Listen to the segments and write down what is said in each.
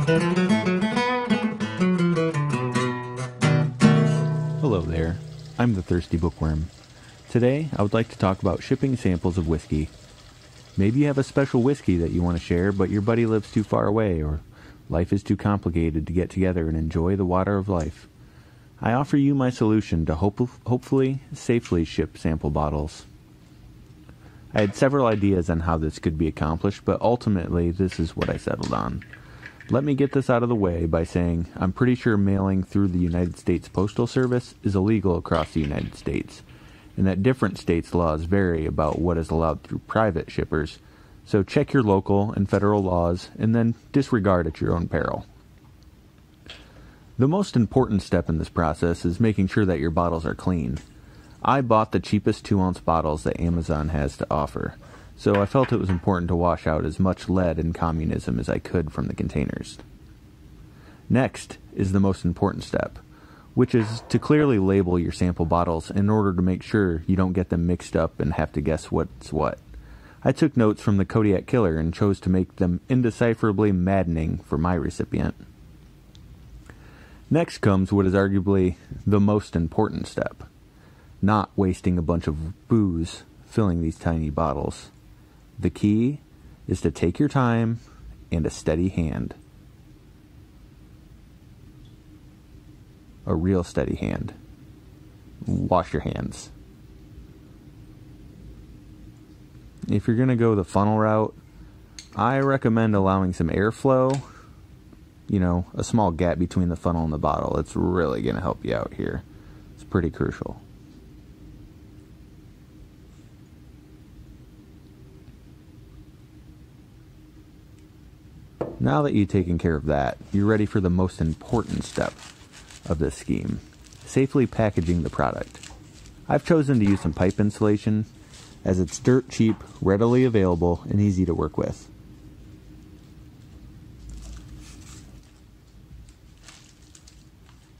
Hello there, I'm the Thirsty Bookworm. Today, I would like to talk about shipping samples of whiskey. Maybe you have a special whiskey that you want to share, but your buddy lives too far away, or life is too complicated to get together and enjoy the water of life. I offer you my solution to hopefully safely ship sample bottles. I had several ideas on how this could be accomplished, but ultimately this is what I settled on. Let me get this out of the way by saying I'm pretty sure mailing through the United States Postal Service is illegal across the United States, and that different states' laws vary about what is allowed through private shippers, so check your local and federal laws and then disregard at your own peril. The most important step in this process is making sure that your bottles are clean. I bought the cheapest 2-ounce bottles that Amazon has to offer, so I felt it was important to wash out as much lead and communism as I could from the containers. Next is the most important step, which is to clearly label your sample bottles in order to make sure you don't get them mixed up and have to guess what's what. I took notes from the Kodiak Killer and chose to make them indecipherably maddening for my recipient. Next comes what is arguably the most important step, not wasting a bunch of booze filling these tiny bottles. The key is to take your time and a steady hand. A real steady hand. Wash your hands. If you're going to go the funnel route, I recommend allowing some airflow, a small gap between the funnel and the bottle. It's really going to help you out here. It's pretty crucial. Now that you've taken care of that, you're ready for the most important step of this scheme, safely packaging the product. I've chosen to use some pipe insulation as it's dirt cheap, readily available, and easy to work with.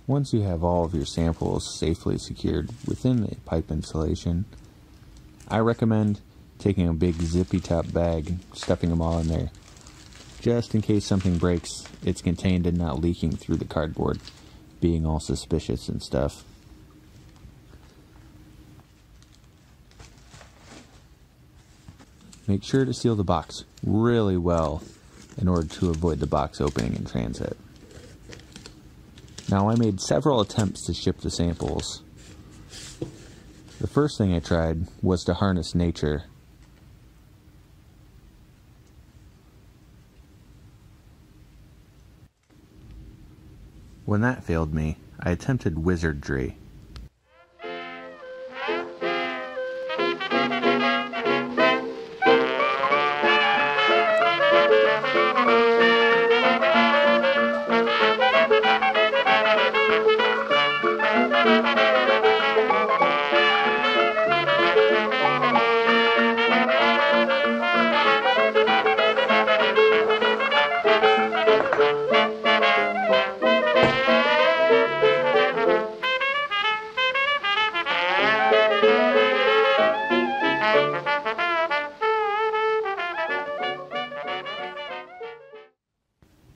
Once you have all of your samples safely secured within the pipe insulation, I recommend taking a big zippy top bag and stuffing them all in there. Just in case something breaks, it's contained and not leaking through the cardboard, being all suspicious and stuff. Make sure to seal the box really well in order to avoid the box opening in transit. Now, I made several attempts to ship the samples. The first thing I tried was to harness nature. When that failed me, I attempted wizardry.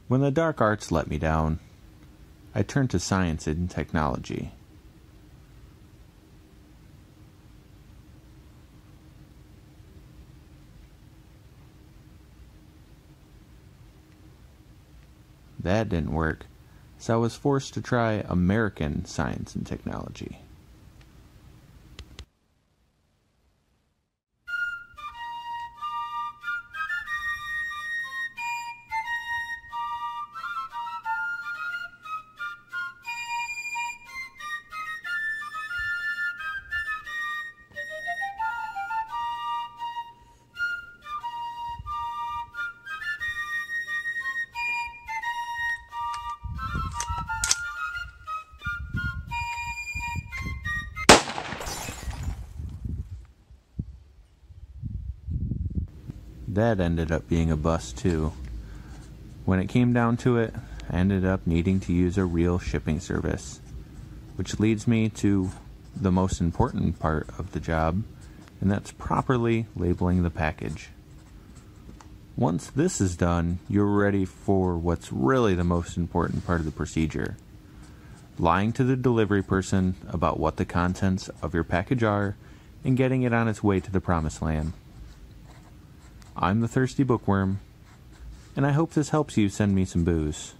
When the dark arts let me down, I turned to science and technology. That didn't work, so I was forced to try American science and technology. That ended up being a bust too. When it came down to it, I ended up needing to use a real shipping service, which leads me to the most important part of the job, and that's properly labeling the package. Once this is done, you're ready for what's really the most important part of the procedure. Lying to the delivery person about what the contents of your package are and getting it on its way to the promised land. I'm the Thirsty Bookworm, and I hope this helps you send me some booze.